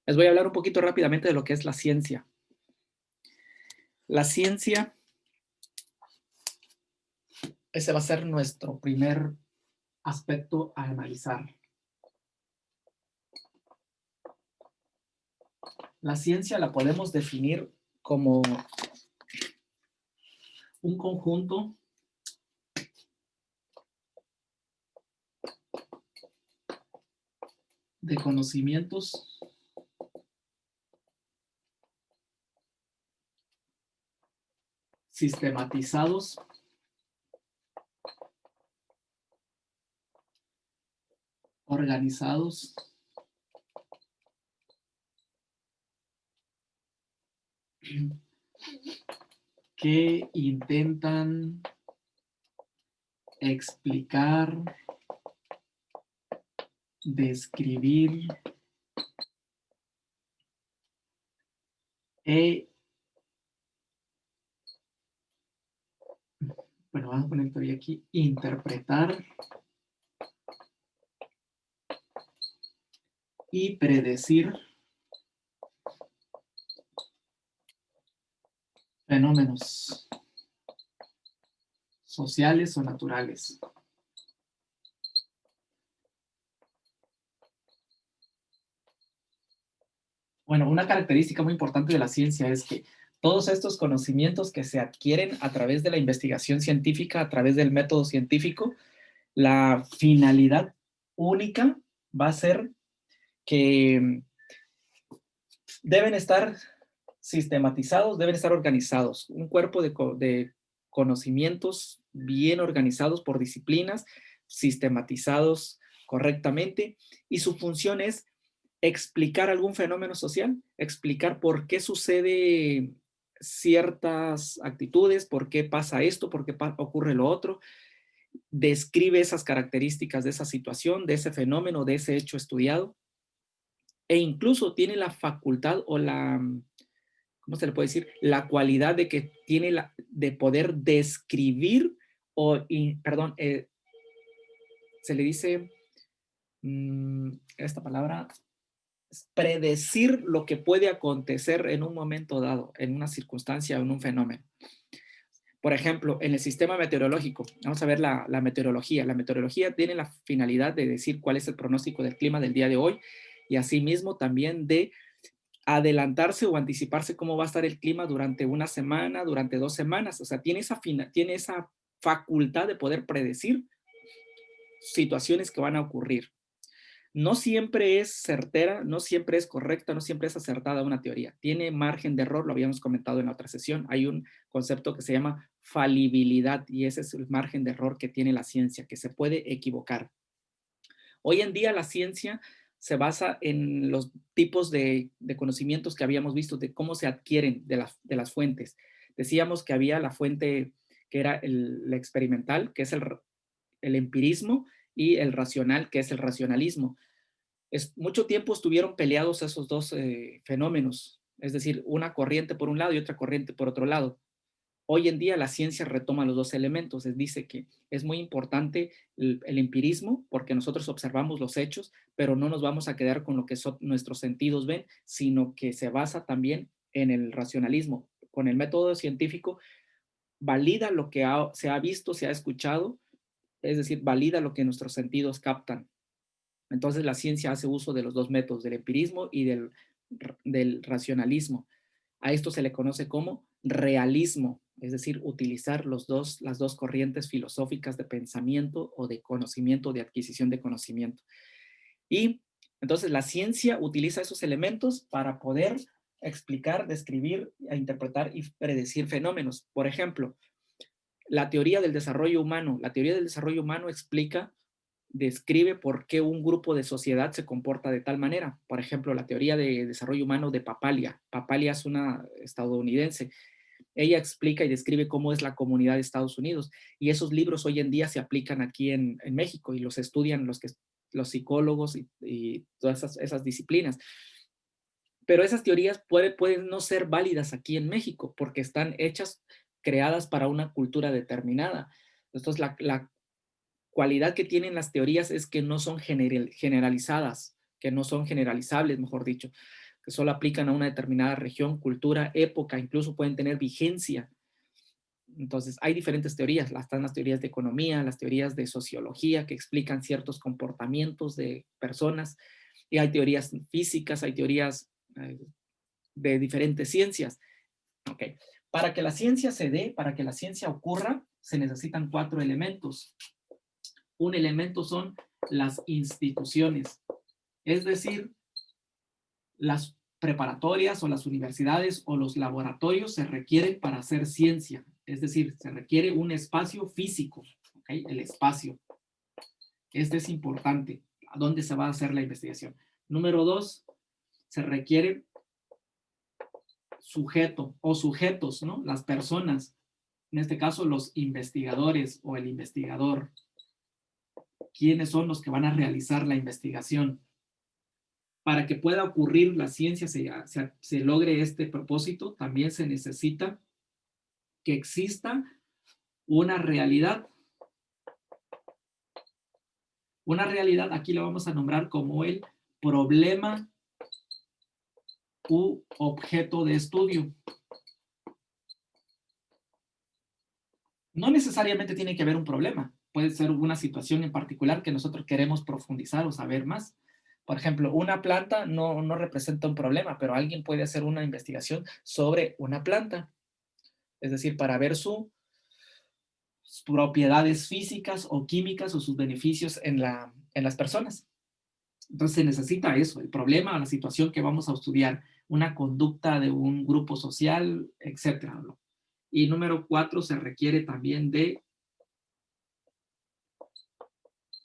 Les voy a hablar un poquito rápidamente de lo que es la ciencia. La ciencia, ese va a ser nuestro primer aspecto a analizar. La ciencia la podemos definir como un conjunto de conocimientos sistematizados, organizados, que intentan explicar, describir e, bueno, vamos a poner todavía aquí, interpretar y predecir fenómenos sociales o naturales. Bueno, una característica muy importante de la ciencia es que todos estos conocimientos que se adquieren a través de la investigación científica, a través del método científico, la finalidad única va a ser que deben estar sistematizados, deben estar organizados, un cuerpo de conocimientos bien organizados por disciplinas, sistematizados correctamente, y su función es explicar algún fenómeno social, explicar por qué sucede ciertas actitudes, por qué pasa esto, por qué ocurre lo otro, describe esas características de esa situación, de ese fenómeno, de ese hecho estudiado, e incluso tiene la facultad o la, ¿cómo se le puede decir? La cualidad de que tiene de poder describir perdón, se le dice esta palabra, predecir lo que puede acontecer en un momento dado, en una circunstancia o en un fenómeno. Por ejemplo, en el sistema meteorológico, vamos a ver la meteorología. La meteorología tiene la finalidad de decir cuál es el pronóstico del clima del día de hoy y asimismo también de adelantarse o anticiparse cómo va a estar el clima durante una semana, durante 2 semanas. O sea, tiene esa facultad de poder predecir situaciones que van a ocurrir. No siempre es certera, no siempre es correcta, no siempre es acertada una teoría. Tiene margen de error, lo habíamos comentado en la otra sesión. Hay un concepto que se llama falibilidad y ese es el margen de error que tiene la ciencia, que se puede equivocar. Hoy en día la ciencia se basa en los tipos de conocimientos que habíamos visto, de cómo se adquieren de las fuentes. Decíamos que había la fuente que era la experimental, que es el empirismo, y el racional, que es el racionalismo. Mucho tiempo estuvieron peleados esos dos fenómenos, es decir, una corriente por un lado y otra corriente por otro lado. Hoy en día la ciencia retoma los dos elementos, dice que es muy importante el empirismo porque nosotros observamos los hechos, pero no nos vamos a quedar con lo que nuestros sentidos ven, sino que se basa también en el racionalismo. Con el método científico valida lo que se ha visto, se ha escuchado, es decir, valida lo que nuestros sentidos captan. Entonces la ciencia hace uso de los dos métodos, del empirismo y del racionalismo. A esto se le conoce como realismo, es decir, utilizar las dos corrientes filosóficas de pensamiento o de conocimiento, de adquisición de conocimiento. Y entonces la ciencia utiliza esos elementos para poder explicar, describir, interpretar y predecir fenómenos. Por ejemplo, la teoría del desarrollo humano. La teoría del desarrollo humano describe por qué un grupo de sociedad se comporta de tal manera. Por ejemplo, la teoría de desarrollo humano de Papalia. Papalia es una estadounidense. Ella explica y describe cómo es la comunidad de Estados Unidos. Y esos libros hoy en día se aplican aquí en México y los estudian los psicólogos y todas esas disciplinas. Pero esas teorías pueden no ser válidas aquí en México porque están hechas, creadas para una cultura determinada. Entonces, la cualidad que tienen las teorías es que no son generalizadas, que no son generalizables, mejor dicho. que solo aplican a una determinada región, cultura, época, incluso pueden tener vigencia. Entonces, hay diferentes teorías. Están las teorías de economía, las teorías de sociología que explican ciertos comportamientos de personas, y hay teorías físicas, hay teorías de diferentes ciencias. Ok. Para que la ciencia se dé, para que la ciencia ocurra, se necesitan 4 elementos. Un elemento son las instituciones, es decir, las preparatorias o las universidades o los laboratorios se requieren para hacer ciencia, es decir, se requiere un espacio físico, ¿okay? El espacio. Este es importante. ¿A dónde se va a hacer la investigación? Número 2, se requiere sujeto o sujetos, ¿no? Las personas, en este caso los investigadores o el investigador. ¿Quiénes son los que van a realizar la investigación? Para que pueda ocurrir la ciencia, se logre este propósito, también se necesita que exista una realidad. Una realidad, aquí lo vamos a nombrar como el problema u objeto de estudio. No necesariamente tiene que haber un problema. Puede ser una situación en particular que nosotros queremos profundizar o saber más. Por ejemplo, una planta no representa un problema, pero alguien puede hacer una investigación sobre una planta. Es decir, para ver sus propiedades físicas o químicas o sus beneficios en las personas. Entonces se necesita eso, el problema o la situación que vamos a estudiar, una conducta de un grupo social, etc. Y número 4, se requiere también de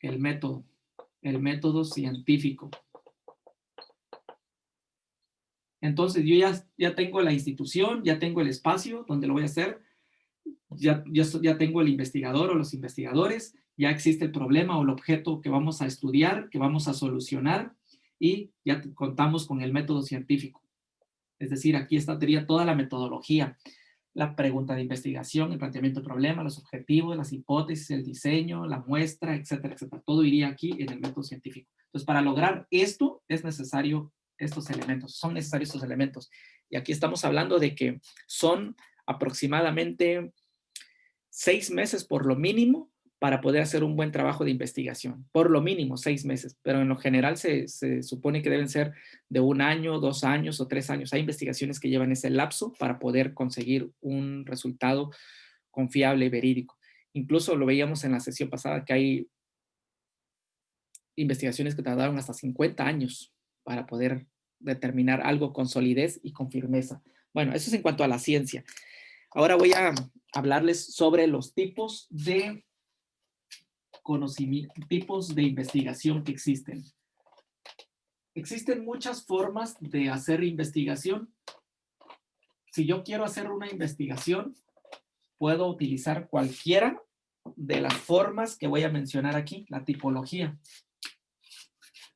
el método científico. Entonces yo ya tengo la institución, ya tengo el espacio donde lo voy a hacer, ya tengo el investigador o los investigadores, ya existe el problema o el objeto que vamos a estudiar, que vamos a solucionar, y ya contamos con el método científico. Es decir, aquí estaría toda la metodología, la pregunta de investigación, el planteamiento del problema, los objetivos, las hipótesis, el diseño, la muestra, etcétera, etcétera. Todo iría aquí en el método científico. Entonces, para lograr esto es necesario estos elementos, son necesarios estos elementos. Y aquí estamos hablando de que son aproximadamente 6 meses por lo mínimo para poder hacer un buen trabajo de investigación. Por lo mínimo 6 meses, pero en lo general se supone que deben ser de 1 año, 2 años o 3 años. Hay investigaciones que llevan ese lapso para poder conseguir un resultado confiable y verídico. Incluso lo veíamos en la sesión pasada que hay investigaciones que tardaron hasta 50 años para poder determinar algo con solidez y con firmeza. Bueno, eso es en cuanto a la ciencia. Ahora voy a hablarles sobre los tipos de conocimiento, tipos de investigación que existen. Existen muchas formas de hacer investigación. Si yo quiero hacer una investigación, puedo utilizar cualquiera de las formas que voy a mencionar aquí, la tipología.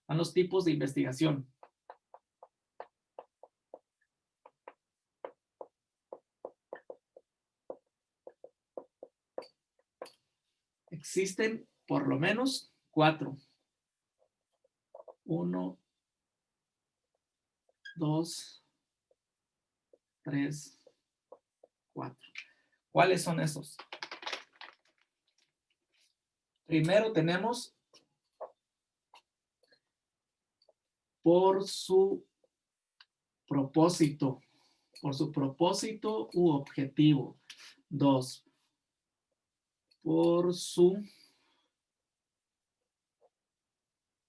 Son los tipos de investigación. Existen por lo menos 4. 1, 2, 3, 4. ¿Cuáles son esos? Primero tenemos por su propósito u objetivo. 2, por su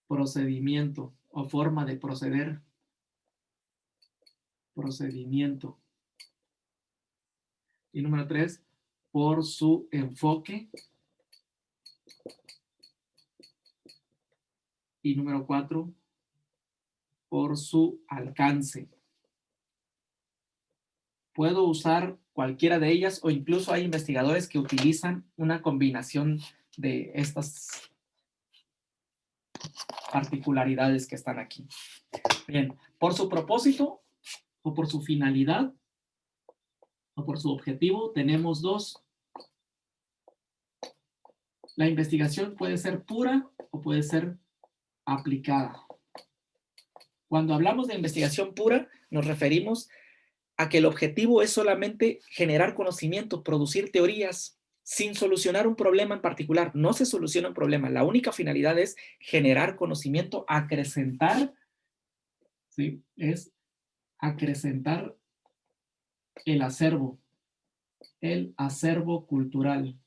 procedimiento o forma de proceder. Procedimiento. Y número 3, por su enfoque. Y número 4, por su alcance. Puedo usar cualquiera de ellas o incluso hay investigadores que utilizan una combinación de estas particularidades que están aquí. Bien, por su propósito o por su finalidad o por su objetivo tenemos 2. La investigación puede ser pura o puede ser aplicada. Cuando hablamos de investigación pura, nos referimos a que el objetivo es solamente generar conocimiento, producir teorías, sin solucionar un problema en particular. No se soluciona un problema. La única finalidad es generar conocimiento, acrecentar, ¿sí? Es acrecentar el acervo cultural.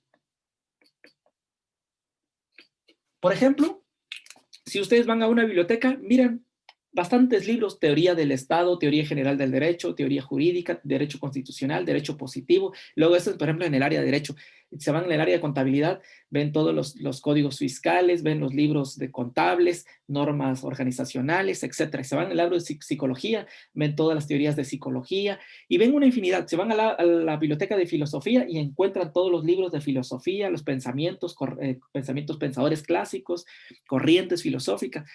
Por ejemplo, si ustedes van a una biblioteca, miran bastantes libros: teoría del Estado, teoría general del derecho, teoría jurídica, derecho constitucional, derecho positivo. Luego esto es, por ejemplo, en el área de derecho. Se van en el área de contabilidad, ven todos los códigos fiscales, ven los libros de contables, normas organizacionales, etcétera. Se van al área de psicología, ven todas las teorías de psicología y ven una infinidad. Se van a la biblioteca de filosofía y encuentran todos los libros de filosofía, los pensamientos, pensamientos pensadores clásicos, corrientes filosóficas.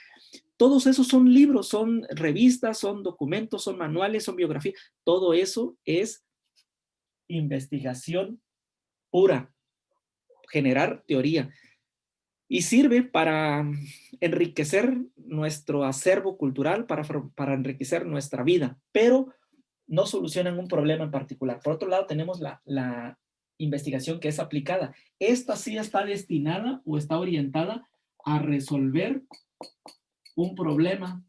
Todos esos son libros, son revistas, son documentos, son manuales, son biografías. Todo eso es investigación pura, generar teoría. Y sirve para enriquecer nuestro acervo cultural, para enriquecer nuestra vida, pero no solucionan un problema en particular. Por otro lado, tenemos la investigación que es aplicada. Esta sí está destinada o está orientada a resolver un problema.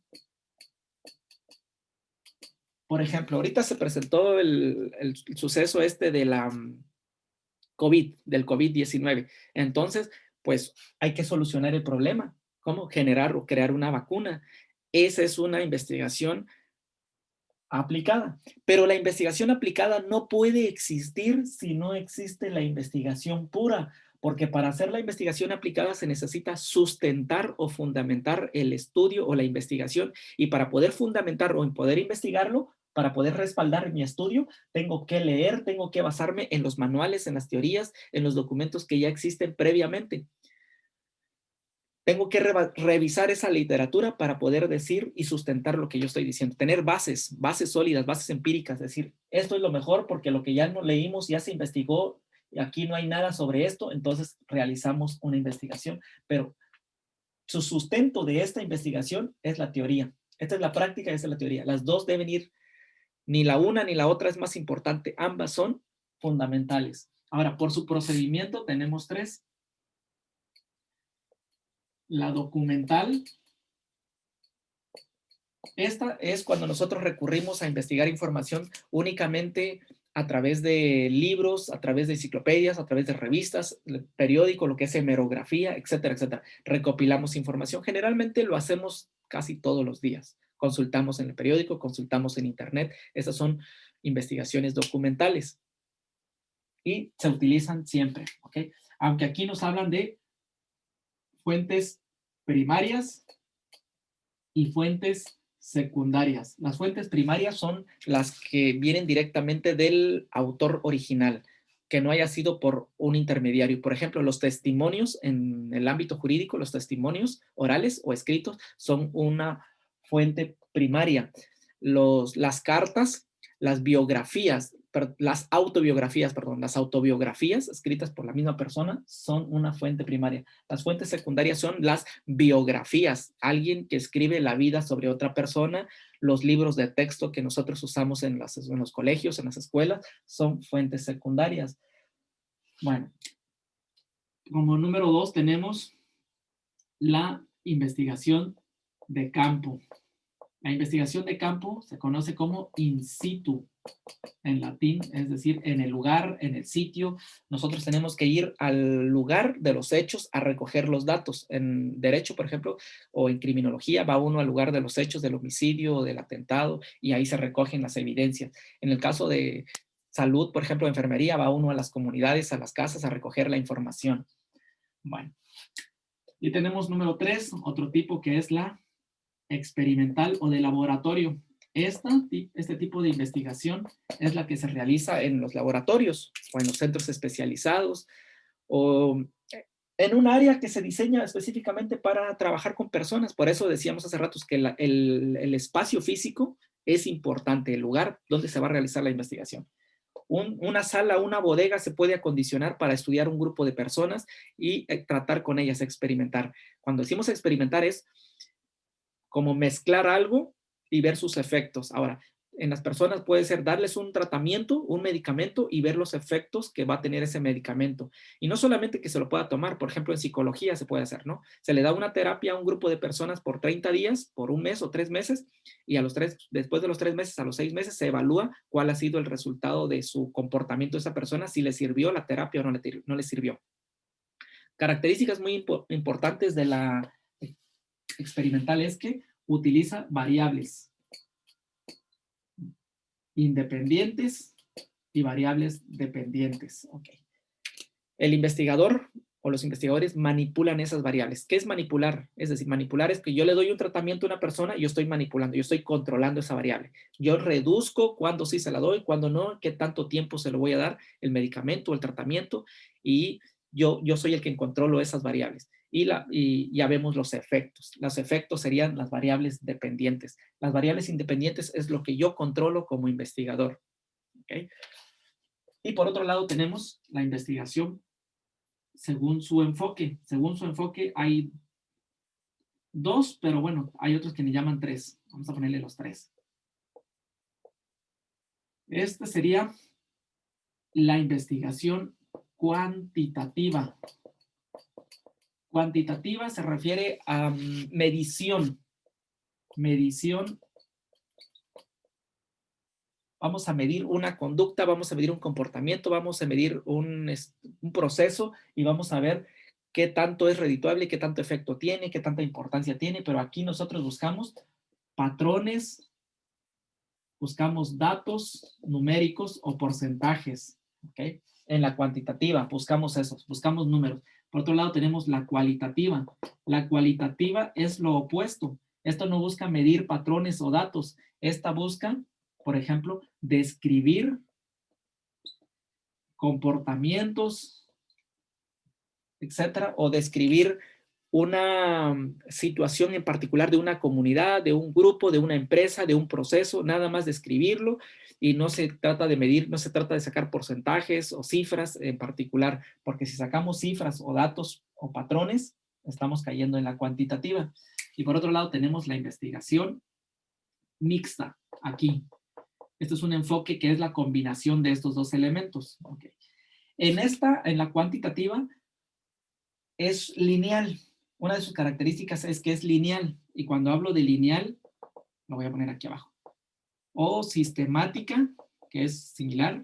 Por ejemplo, ahorita se presentó el suceso de la del COVID-19. Entonces, pues hay que solucionar el problema. ¿Cómo? Generar o crear una vacuna. Esa es una investigación aplicada. Pero la investigación aplicada no puede existir si no existe la investigación pura, porque para hacer la investigación aplicada se necesita sustentar o fundamentar el estudio o la investigación, y para poder fundamentar o poder investigarlo, para poder respaldar mi estudio, tengo que leer, tengo que basarme en los manuales, en las teorías, en los documentos que ya existen previamente. Tengo que revisar esa literatura para poder decir y sustentar lo que yo estoy diciendo. Tener bases sólidas, bases empíricas. Decir, esto es lo mejor porque lo que ya no leímos, ya se investigó, y aquí no hay nada sobre esto, entonces realizamos una investigación. Pero su sustento de esta investigación es la teoría. Esta es la práctica y esta es la teoría. Las dos deben ir, ni la una ni la otra es más importante. Ambas son fundamentales. Ahora, por su procedimiento tenemos tres. La documental. Esta es cuando nosotros recurrimos a investigar información únicamente a través de libros, a través de enciclopedias, a través de revistas, periódico, lo que es hemerografía, etcétera, etcétera. Recopilamos información. Generalmente lo hacemos casi todos los días. Consultamos en el periódico, consultamos en internet. Esas son investigaciones documentales y se utilizan siempre, ¿ok? Aunque aquí nos hablan de fuentes primarias y fuentes secundarias. Las fuentes primarias son las que vienen directamente del autor original, que no haya sido por un intermediario. Por ejemplo, los testimonios en el ámbito jurídico, los testimonios orales o escritos son una fuente primaria. Las cartas, las biografías, las autobiografías escritas por la misma persona son una fuente primaria. Las fuentes secundarias son las biografías, alguien que escribe la vida sobre otra persona. Los libros de texto que nosotros usamos en los colegios, en las escuelas, son fuentes secundarias. Bueno, como número 2 tenemos la investigación de campo. La investigación de campo se conoce como in situ en latín, es decir, en el lugar, en el sitio. Nosotros tenemos que ir al lugar de los hechos a recoger los datos. En derecho, por ejemplo, o en criminología, va uno al lugar de los hechos del homicidio o del atentado y ahí se recogen las evidencias. En el caso de salud, por ejemplo, enfermería, va uno a las comunidades, a las casas a recoger la información. Bueno, y tenemos número 3, otro tipo que es la experimental o de laboratorio. Este tipo de investigación es la que se realiza en los laboratorios o en los centros especializados o en un área que se diseña específicamente para trabajar con personas. Por eso decíamos hace ratos que el espacio físico es importante, el lugar donde se va a realizar la investigación. Una sala, una bodega se puede acondicionar para estudiar un grupo de personas y tratar con ellas, experimentar. Cuando decimos experimentar es como mezclar algo y ver sus efectos. Ahora, en las personas puede ser darles un tratamiento, un medicamento y ver los efectos que va a tener ese medicamento. Y no solamente que se lo pueda tomar, por ejemplo, en psicología se puede hacer, ¿no? Se le da una terapia a un grupo de personas por 30 días, por un mes o 3 meses, y después de los 3 meses, a los 6 meses, se evalúa cuál ha sido el resultado de su comportamiento de esa persona, si le sirvió la terapia o no le sirvió. Características muy importantes de la experimental es que utiliza variables independientes y variables dependientes. Okay. El investigador o los investigadores manipulan esas variables. ¿Qué es manipular? Es decir, manipular es que yo le doy un tratamiento a una persona y yo estoy manipulando, yo estoy controlando esa variable. Yo reduzco cuándo sí se la doy, cuándo no, qué tanto tiempo se lo voy a dar, el medicamento, el tratamiento, y yo soy el que controlo esas variables. Y ya vemos los efectos. Los efectos serían las variables dependientes. Las variables independientes es lo que yo controlo como investigador. ¿Okay? Y por otro lado tenemos la investigación según su enfoque. Según su enfoque hay dos, pero bueno, hay otros que le llaman tres. Vamos a ponerle los tres. Esta sería la investigación cuantitativa. Cuantitativa se refiere a medición. Medición. Vamos a medir una conducta, vamos a medir un comportamiento, vamos a medir un proceso y vamos a ver qué tanto es redituable, qué tanto efecto tiene, qué tanta importancia tiene, pero aquí nosotros buscamos patrones, buscamos datos numéricos o porcentajes, ¿ok? En la cuantitativa buscamos esos, buscamos números. Por otro lado tenemos la cualitativa. La cualitativa es lo opuesto. Esto no busca medir patrones o datos. Esta busca, por ejemplo, describir comportamientos, etcétera, o describir una situación en particular de una comunidad, de un grupo, de una empresa, de un proceso, nada más describirlo, y no se trata de medir, no se trata de sacar porcentajes o cifras en particular, porque si sacamos cifras o datos o patrones, estamos cayendo en la cuantitativa. Y por otro lado tenemos la investigación mixta aquí. Esto es un enfoque que es la combinación de estos dos elementos. Okay. En la cuantitativa, es lineal. Una de sus características es que es lineal. Y cuando hablo de lineal, lo voy a poner aquí abajo. O sistemática, que es similar.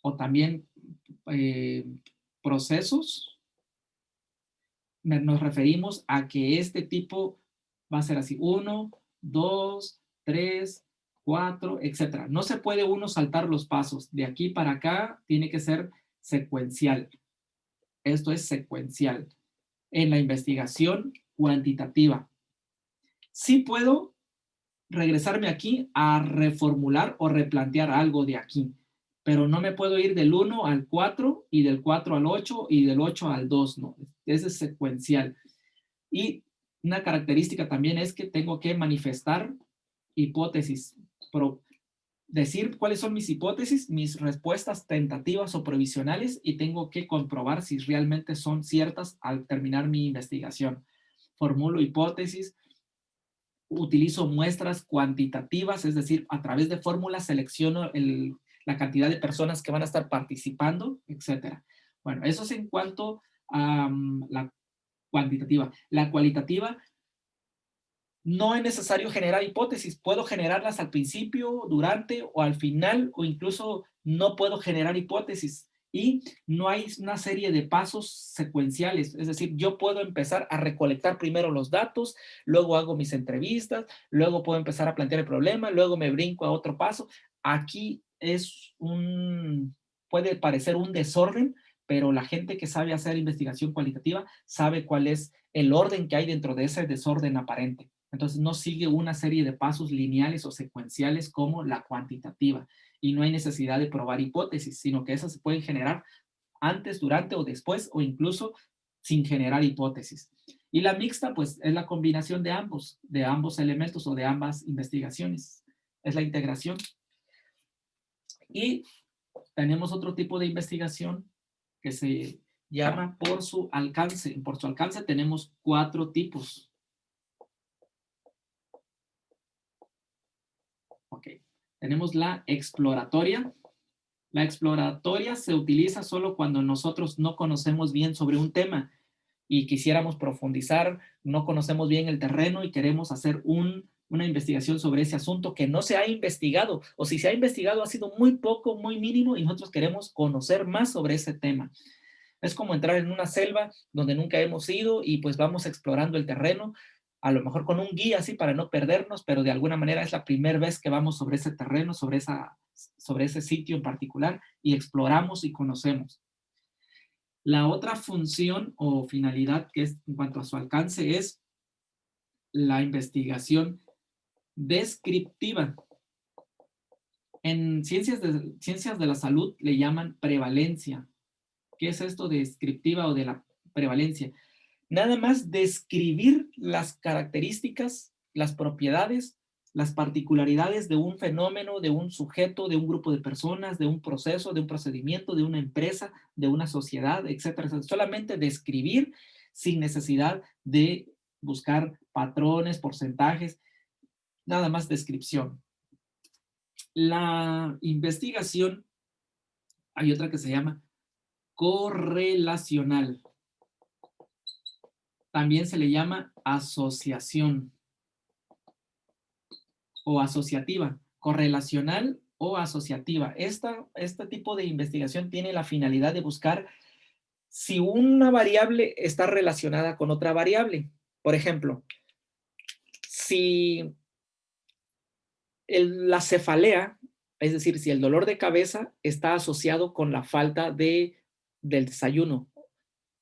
O también procesos. Nos referimos a que este tipo va a ser así. 1, 2, 3, 4, etc. No se puede uno saltar los pasos. De aquí para acá tiene que ser secuencial. Esto es secuencial. En la investigación cuantitativa. Sí puedo regresarme aquí a reformular o replantear algo de aquí, pero no me puedo ir del 1 al 4 y del 4 al 8 y del 8 al 2, no. Ese es secuencial. Y una característica también es que tengo que manifestar hipótesis, decir cuáles son mis hipótesis, mis respuestas tentativas o provisionales, y tengo que comprobar si realmente son ciertas al terminar mi investigación. Formulo hipótesis, utilizo muestras cuantitativas, es decir, a través de fórmulas selecciono la cantidad de personas que van a estar participando, etc. Bueno, eso es en cuanto a la cuantitativa. La cualitativa, no es necesario generar hipótesis, puedo generarlas al principio, durante o al final, o incluso no puedo generar hipótesis. Y no hay una serie de pasos secuenciales, es decir, yo puedo empezar a recolectar primero los datos, luego hago mis entrevistas, luego puedo empezar a plantear el problema, luego me brinco a otro paso. Aquí puede parecer un desorden, pero la gente que sabe hacer investigación cualitativa sabe cuál es el orden que hay dentro de ese desorden aparente. Entonces no sigue una serie de pasos lineales o secuenciales como la cuantitativa, y no hay necesidad de probar hipótesis, sino que esas se pueden generar antes, durante o después, o incluso sin generar hipótesis. Y la mixta, pues, es la combinación de ambos elementos o de ambas investigaciones. Es la integración. Y tenemos otro tipo de investigación que se llama por su alcance. Por su alcance tenemos 4 tipos. Ok. Tenemos la exploratoria. La exploratoria se utiliza solo cuando nosotros no conocemos bien sobre un tema y quisiéramos profundizar, no conocemos bien el terreno y queremos hacer una investigación sobre ese asunto que no se ha investigado, o si se ha investigado ha sido muy poco, muy mínimo, y nosotros queremos conocer más sobre ese tema. Es como entrar en una selva donde nunca hemos ido y pues vamos explorando el terreno, a lo mejor con un guía así para no perdernos, pero de alguna manera es la primera vez que vamos sobre ese terreno, sobre ese sitio en particular, y exploramos y conocemos. La otra función o finalidad que es en cuanto a su alcance es la investigación descriptiva. En ciencias de la salud le llaman prevalencia. ¿Qué es esto de descriptiva o de la prevalencia? Nada más describir las características, las propiedades, las particularidades de un fenómeno, de un sujeto, de un grupo de personas, de un proceso, de un procedimiento, de una empresa, de una sociedad, etcétera. Solamente describir sin necesidad de buscar patrones, porcentajes, nada más descripción. La investigación, hay otra que se llama correlacional. También se le llama asociación o asociativa, correlacional o asociativa. Este tipo de investigación tiene la finalidad de buscar si una variable está relacionada con otra variable. Por ejemplo, si la cefalea, es decir, si el dolor de cabeza está asociado con la falta del desayuno.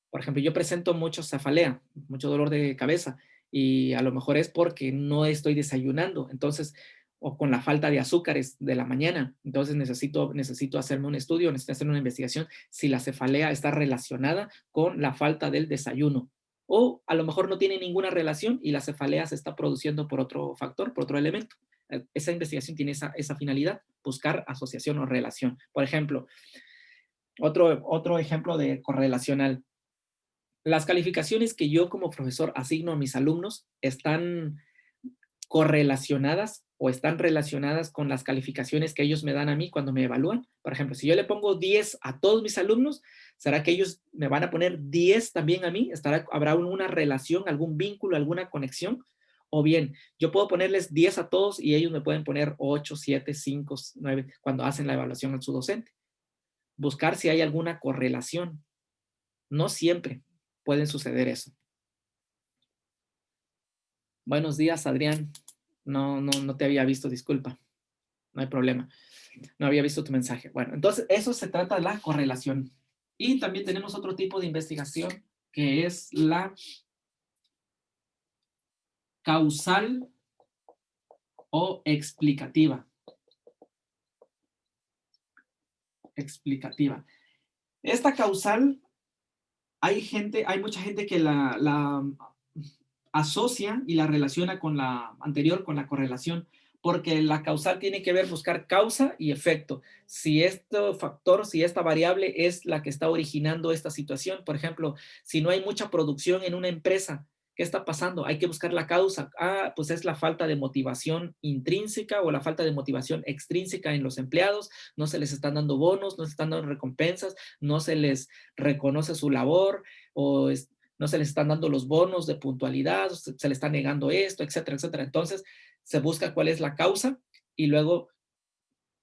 Por ejemplo, yo presento mucho cefalea, mucho dolor de cabeza, y a lo mejor es porque no estoy desayunando, entonces, o con la falta de azúcares de la mañana. Entonces necesito hacerme un estudio, necesito hacer una investigación si la cefalea está relacionada con la falta del desayuno. O a lo mejor no tiene ninguna relación y la cefalea se está produciendo por otro factor, por otro elemento. Esa investigación tiene esa finalidad, buscar asociación o relación. Por ejemplo, otro ejemplo de correlacional. Las calificaciones que yo como profesor asigno a mis alumnos están correlacionadas o están relacionadas con las calificaciones que ellos me dan a mí cuando me evalúan. Por ejemplo, si yo le pongo 10 a todos mis alumnos, ¿será que ellos me van a poner 10 también a mí? ¿Habrá una relación, algún vínculo, alguna conexión? O bien, yo puedo ponerles 10 a todos y ellos me pueden poner 8, 7, 5, 9 cuando hacen la evaluación a su docente. Buscar si hay alguna correlación. No siempre pueden suceder eso. Buenos días, Adrián. No te había visto, disculpa. No hay problema. No había visto tu mensaje. Bueno, entonces eso se trata de la correlación. Y también tenemos otro tipo de investigación que es la causal o explicativa. Explicativa. Esta causal, hay mucha gente que la asocia y la relaciona con la anterior, con la correlación, porque la causal tiene que ver buscar causa y efecto. Si este factor, si esta variable es la que está originando esta situación, por ejemplo, si no hay mucha producción en una empresa, ¿qué está pasando? Hay que buscar la causa. Ah, pues es la falta de motivación intrínseca o la falta de motivación extrínseca en los empleados. No se les están dando bonos, no se están dando recompensas, no se les reconoce su labor o no se les están dando los bonos de puntualidad, se le está negando esto, etcétera, etcétera. Entonces, se busca cuál es la causa y luego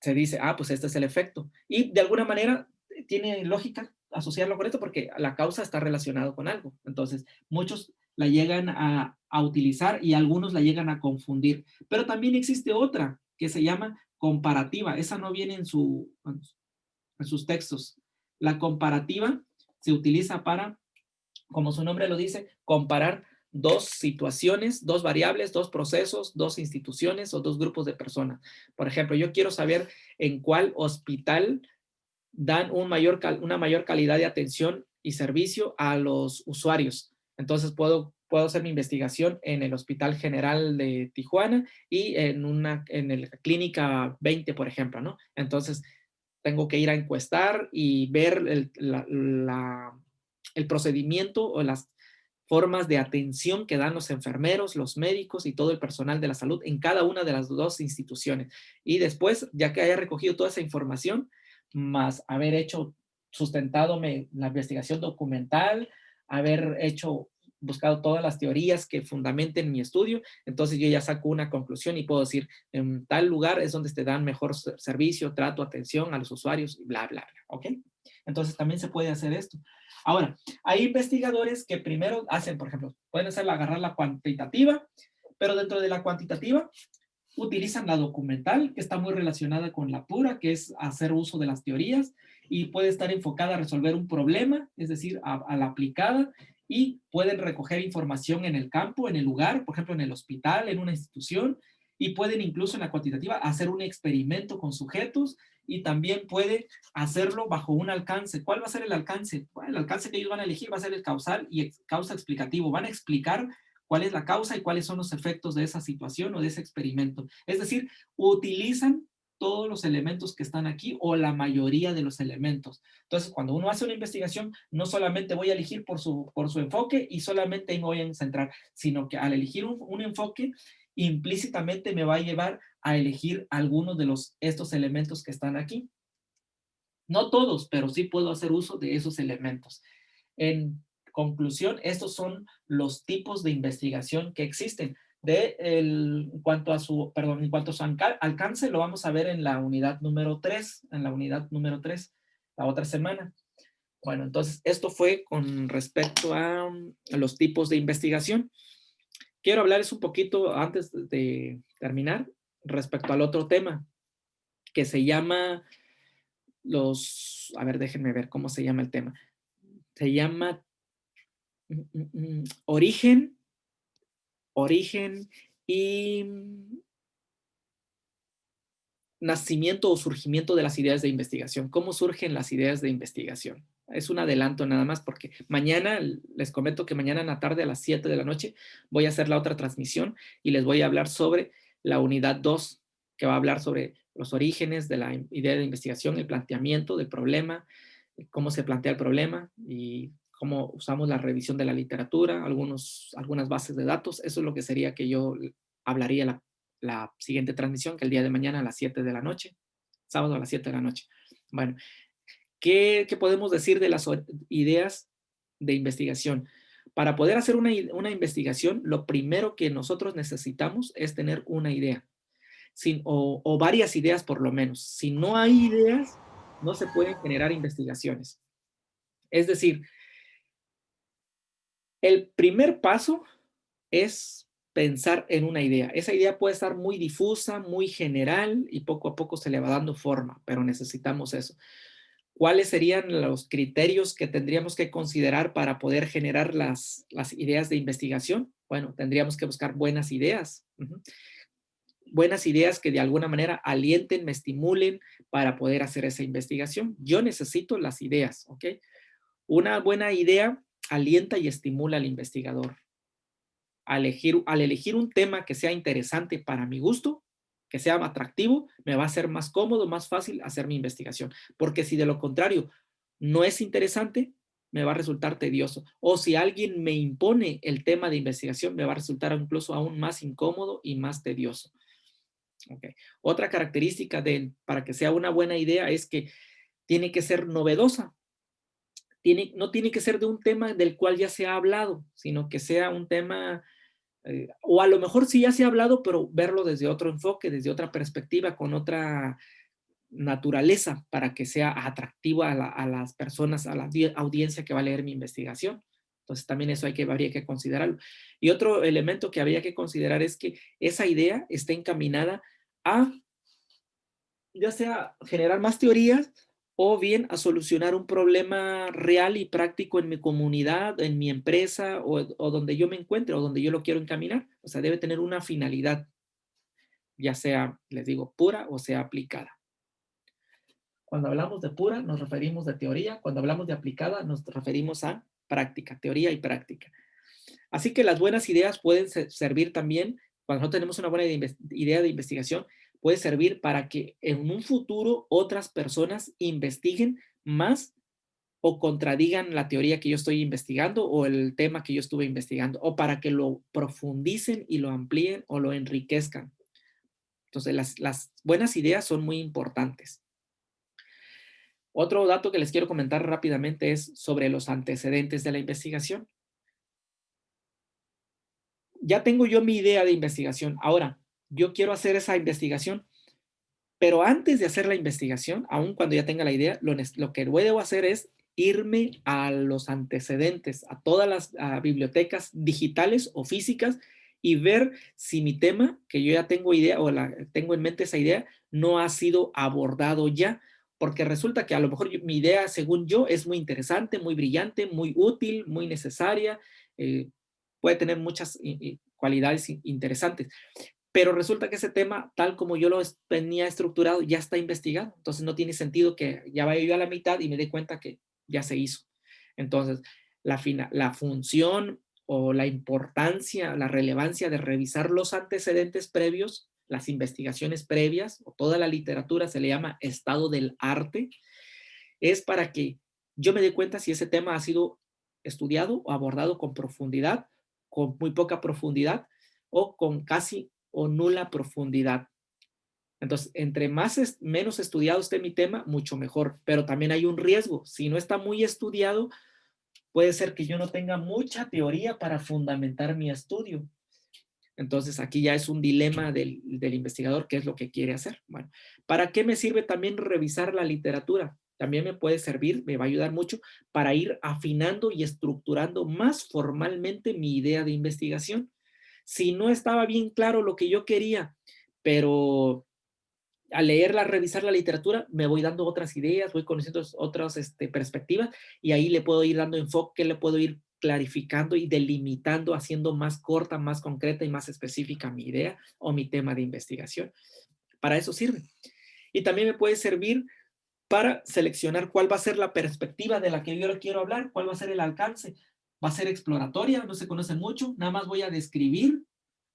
se dice, ah, pues este es el efecto. Y de alguna manera tiene lógica asociarlo con esto porque la causa está relacionada con algo. Entonces, muchos la llegan a utilizar y algunos la llegan a confundir. Pero también existe otra que se llama comparativa. Esa no viene en sus textos. La comparativa se utiliza para, como su nombre lo dice, comparar dos situaciones, dos variables, dos procesos, dos instituciones o dos grupos de personas. Por ejemplo, yo quiero saber en cuál hospital dan una mayor calidad de atención y servicio a los usuarios. Entonces puedo hacer mi investigación en el Hospital General de Tijuana y en la Clínica 20, por ejemplo, ¿no? Entonces tengo que ir a encuestar y ver el procedimiento o las formas de atención que dan los enfermeros, los médicos y todo el personal de la salud en cada una de las dos instituciones. Y después, ya que haya recogido toda esa información, más haber hecho, sustentado la investigación documental, haber hecho, buscado todas las teorías que fundamenten mi estudio, entonces yo ya saco una conclusión y puedo decir, en tal lugar es donde te dan mejor servicio, trato, atención a los usuarios, y bla, bla, bla, ¿ok? Entonces también se puede hacer esto. Ahora, hay investigadores que primero hacen, por ejemplo, pueden agarrar la cuantitativa, pero dentro de la cuantitativa utilizan la documental, que está muy relacionada con la pura, que es hacer uso de las teorías, y puede estar enfocada a resolver un problema, es decir, a la aplicada, y pueden recoger información en el campo, en el lugar, por ejemplo, en el hospital, en una institución, y pueden incluso en la cuantitativa hacer un experimento con sujetos, y también puede hacerlo bajo un alcance. ¿Cuál va a ser el alcance? Bueno, el alcance que ellos van a elegir va a ser el causal y causa explicativo. Van a explicar cuál es la causa y cuáles son los efectos de esa situación o de ese experimento. Es decir, utilizan todos los elementos que están aquí o la mayoría de los elementos. Entonces, cuando uno hace una investigación, no solamente voy a elegir por su enfoque y solamente me voy a centrar, sino que al elegir un enfoque, implícitamente me va a llevar a elegir algunos de estos elementos que están aquí. No todos, pero sí puedo hacer uso de esos elementos. En conclusión, estos son los tipos de investigación que existen. En cuanto a su alcance, lo vamos a ver en la unidad número 3, la otra semana. Bueno, entonces, esto fue con respecto a los tipos de investigación. Quiero hablarles un poquito, antes de terminar, respecto al otro tema, que se llama a ver, déjenme ver cómo se llama el tema. Se llama origen y nacimiento o surgimiento de las ideas de investigación. ¿Cómo surgen las ideas de investigación? Es un adelanto nada más porque mañana, les comento que mañana en la tarde a las 7 de la noche voy a hacer la otra transmisión y les voy a hablar sobre la unidad 2, que va a hablar sobre los orígenes de la idea de investigación, el planteamiento del problema, cómo se plantea el problema y cómo usamos la revisión de la literatura, algunas bases de datos. Eso es lo que sería que yo hablaría la siguiente transmisión, que el día de mañana a las 7 de la noche, sábado a las 7 de la noche. Bueno, ¿qué podemos decir de las ideas de investigación? Para poder hacer una investigación, lo primero que nosotros necesitamos es tener una idea, o varias ideas por lo menos. Si no hay ideas, no se pueden generar investigaciones. Es decir, el primer paso es pensar en una idea. Esa idea puede estar muy difusa, muy general y poco a poco se le va dando forma, pero necesitamos eso. ¿Cuáles serían los criterios que tendríamos que considerar para poder generar las ideas de investigación? Bueno, tendríamos que buscar buenas ideas. Buenas ideas que de alguna manera alienten, me estimulen para poder hacer esa investigación. Yo necesito las ideas, ¿ok? Una buena idea alienta y estimula al investigador. Al elegir un tema que sea interesante para mi gusto, que sea atractivo, me va a ser más cómodo, más fácil hacer mi investigación. Porque si de lo contrario no es interesante, me va a resultar tedioso. O si alguien me impone el tema de investigación, me va a resultar incluso aún más incómodo y más tedioso. Okay. Otra característica para que sea una buena idea es que tiene que ser novedosa. No tiene que ser de un tema del cual ya se ha hablado, sino que sea un tema, o a lo mejor sí ya se ha hablado, pero verlo desde otro enfoque, desde otra perspectiva, con otra naturaleza, para que sea atractivo a las personas, a la audiencia que va a leer mi investigación. Entonces también eso habría que considerarlo. Y otro elemento que habría que considerar es que esa idea esté encaminada a, ya sea generar más teorías o bien a solucionar un problema real y práctico en mi comunidad, en mi empresa o donde yo me encuentre o donde yo lo quiero encaminar. O sea, debe tener una finalidad, ya sea, les digo, pura o sea aplicada. Cuando hablamos de pura, nos referimos de teoría. Cuando hablamos de aplicada, nos referimos a práctica, teoría y práctica. Así que las buenas ideas pueden servir también, cuando no tenemos una buena idea de investigación, puede servir para que en un futuro otras personas investiguen más o contradigan la teoría que yo estoy investigando o el tema que yo estuve investigando, o para que lo profundicen y lo amplíen o lo enriquezcan. Entonces, las buenas ideas son muy importantes. Otro dato que les quiero comentar rápidamente es sobre los antecedentes de la investigación. Ya tengo yo mi idea de investigación. Ahora, yo quiero hacer esa investigación, pero antes de hacer la investigación, aun cuando ya tenga la idea, lo que debo hacer es irme a los antecedentes, a todas las bibliotecas digitales o físicas y ver si mi tema, que yo ya tengo idea o tengo en mente esa idea, no ha sido abordado ya, porque resulta que a lo mejor mi idea, según yo, es muy interesante, muy brillante, muy útil, muy necesaria, puede tener muchas cualidades interesantes, pero resulta que ese tema, tal como yo lo tenía estructurado, ya está investigado. Entonces no tiene sentido que ya vaya yo a la mitad y me dé cuenta que ya se hizo. Entonces, la función o la importancia, la relevancia de revisar los antecedentes previos, las investigaciones previas, o toda la literatura se le llama estado del arte, es para que yo me dé cuenta si ese tema ha sido estudiado o abordado con profundidad, con muy poca profundidad o con casi o nula profundidad. Entonces, entre menos estudiado esté mi tema, mucho mejor. Pero también hay un riesgo. Si no está muy estudiado, puede ser que yo no tenga mucha teoría para fundamentar mi estudio. Entonces, aquí ya es un dilema del investigador, qué es lo que quiere hacer. Bueno, ¿para qué me sirve también revisar la literatura? También me puede servir, me va a ayudar mucho para ir afinando y estructurando más formalmente mi idea de investigación. Si no estaba bien claro lo que yo quería, pero al leerla, revisar la literatura, me voy dando otras ideas, voy conociendo otras perspectivas y ahí le puedo ir dando enfoque, le puedo ir clarificando y delimitando, haciendo más corta, más concreta y más específica mi idea o mi tema de investigación. Para eso sirve. Y también me puede servir para seleccionar cuál va a ser la perspectiva de la que yo quiero hablar, cuál va a ser el alcance. Va a ser exploratoria, no se conoce mucho, nada más voy a describir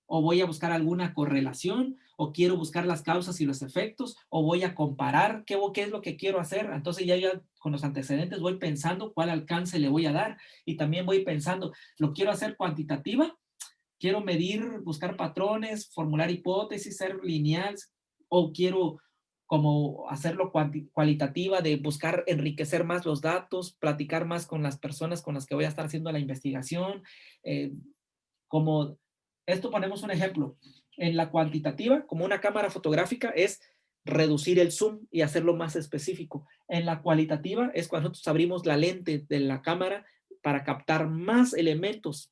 o voy a buscar alguna correlación, o quiero buscar las causas y los efectos, o voy a comparar qué es lo que quiero hacer. Entonces ya con los antecedentes voy pensando cuál alcance le voy a dar y también voy pensando, ¿lo quiero hacer cuantitativa? ¿Quiero medir, buscar patrones, formular hipótesis, ser lineal? ¿O quiero como hacerlo cualitativa, de buscar enriquecer más los datos, platicar más con las personas con las que voy a estar haciendo la investigación? Eh, como esto ponemos un ejemplo. En la cuantitativa, como una cámara fotográfica, es reducir el zoom y hacerlo más específico. En la cualitativa es cuando nosotros abrimos la lente de la cámara para captar más elementos,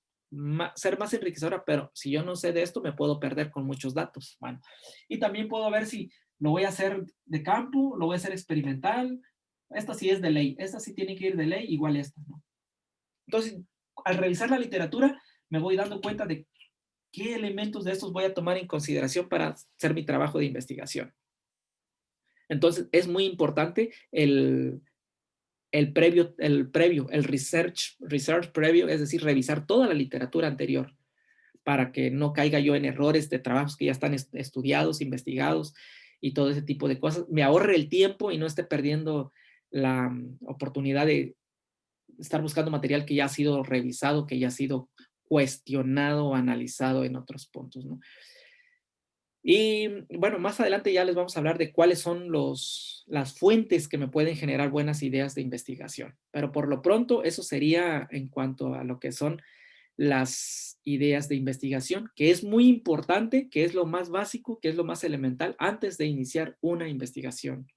ser más enriquecedora, pero si yo no sé de esto, me puedo perder con muchos datos. Bueno, y también puedo ver si lo voy a hacer de campo, lo voy a hacer experimental. Esta sí es de ley, esta sí tiene que ir de ley, igual esta, ¿no? Entonces, al revisar la literatura, me voy dando cuenta de qué elementos de estos voy a tomar en consideración para hacer mi trabajo de investigación. Entonces, es muy importante el research previo, es decir, revisar toda la literatura anterior para que no caiga yo en errores de trabajos que ya están estudiados, investigados y todo ese tipo de cosas. Me ahorre el tiempo y no esté perdiendo la oportunidad de estar buscando material que ya ha sido revisado, que ya ha sido cuestionado o analizado en otros puntos, ¿no? Y bueno, más adelante ya les vamos a hablar de cuáles son las fuentes que me pueden generar buenas ideas de investigación. Pero por lo pronto, eso sería en cuanto a lo que son las ideas de investigación, que es muy importante, que es lo más básico, que es lo más elemental antes de iniciar una investigación.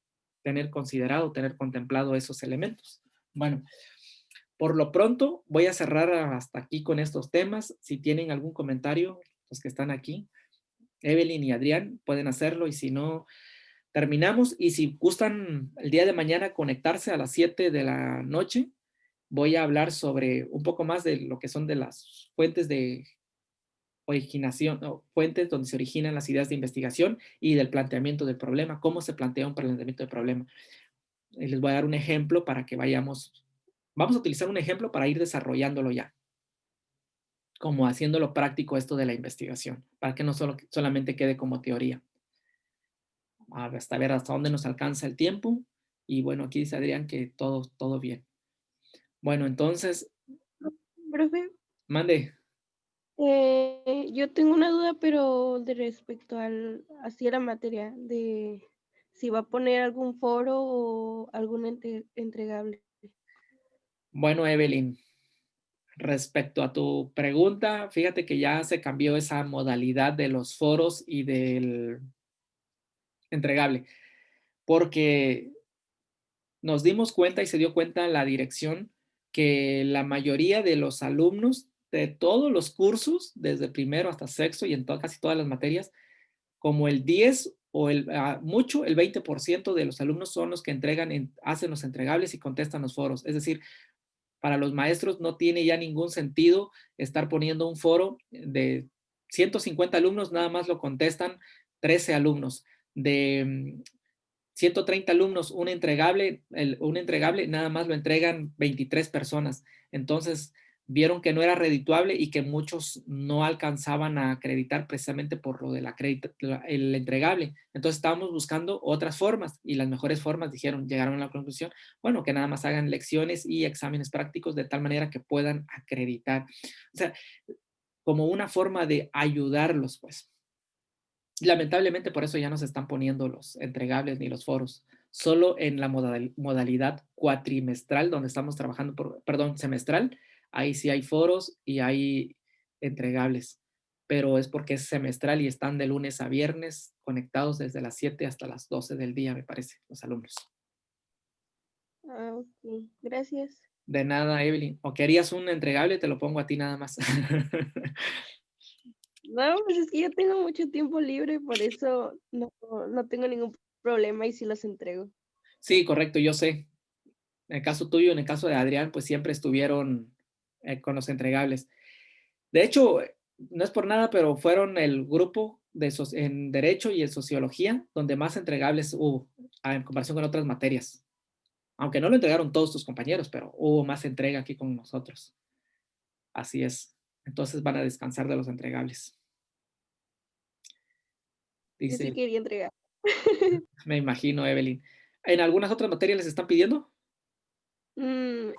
Tener considerado, tener contemplado esos elementos. Bueno, por lo pronto voy a cerrar hasta aquí con estos temas. Si tienen algún comentario, los que están aquí, Evelyn y Adrián pueden hacerlo y si no, terminamos. Y si gustan el día de mañana conectarse a las 7 de la noche, voy a hablar sobre un poco más de lo que son de las fuentes de originación, o fuentes donde se originan las ideas de investigación y del planteamiento del problema, cómo se plantea un planteamiento de problema. Y les voy a dar un ejemplo para que vamos a utilizar un ejemplo para ir desarrollándolo ya, como haciéndolo práctico esto de la investigación, para que no solamente quede como teoría. Hasta ver hasta dónde nos alcanza el tiempo. Y bueno, aquí dice Adrián que todo bien. Bueno, entonces, Profe, mande. yo tengo una duda, pero de respecto así a la materia, de si va a poner algún foro o algún entregable. Bueno, Evelyn, respecto a tu pregunta, fíjate que ya se cambió esa modalidad de los foros y del entregable, porque nos dimos cuenta y se dio cuenta la dirección que la mayoría de los alumnos de todos los cursos, desde primero hasta sexto y en casi todas las materias, como el 10 o mucho, el 20% de los alumnos son los que hacen los entregables y contestan los foros. Es decir, para los maestros no tiene ya ningún sentido estar poniendo un foro de 150 alumnos, nada más lo contestan 13 alumnos. De 130 alumnos, un entregable, nada más lo entregan 23 personas. Entonces, vieron que no era redituable y que muchos no alcanzaban a acreditar precisamente por lo del el entregable. Entonces, estábamos buscando otras formas y las mejores formas, llegaron a la conclusión, bueno, que nada más hagan lecciones y exámenes prácticos de tal manera que puedan acreditar. O sea, como una forma de ayudarlos, pues. Lamentablemente por eso ya no se están poniendo los entregables ni los foros, solo en la modalidad cuatrimestral donde estamos trabajando, perdón, semestral, ahí sí hay foros y hay entregables, pero es porque es semestral y están de lunes a viernes conectados desde las 7 hasta las 12 del día, me parece, los alumnos. Ah, ok, gracias. De nada, Evelyn. ¿O querías un entregable? Te lo pongo a ti nada más. No, pues es que yo tengo mucho tiempo libre, por eso no tengo ningún problema y sí los entrego. Sí, correcto, yo sé. En el caso tuyo, en el caso de Adrián, pues siempre estuvieron con los entregables. De hecho, no es por nada, pero fueron el grupo en Derecho y en Sociología donde más entregables hubo en comparación con otras materias. Aunque no lo entregaron todos tus compañeros, pero hubo más entrega aquí con nosotros. Así es. Entonces van a descansar de los entregables. Yo sí Dice, quería entregar. me imagino, Evelyn. ¿En algunas otras materias les están pidiendo? En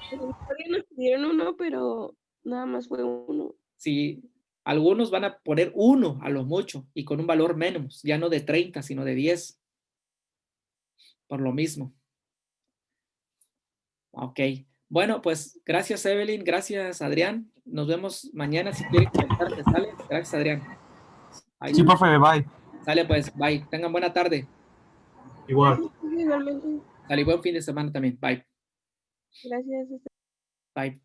historia nos pidieron uno, pero nada más fue uno. Sí, algunos van a poner uno a lo mucho y con un valor menos, ya no de 30, sino de 10, por lo mismo. Ok. Bueno, pues gracias, Evelyn. Gracias, Adrián. Nos vemos mañana si quieren conectarse. ¿Sale? Gracias, Adrián. Ahí Sí, está. profe, bye. Sale, pues. Bye. Tengan buena tarde. Igual. Gracias, igualmente. Sale, buen fin de semana también. Bye. Gracias. Bye.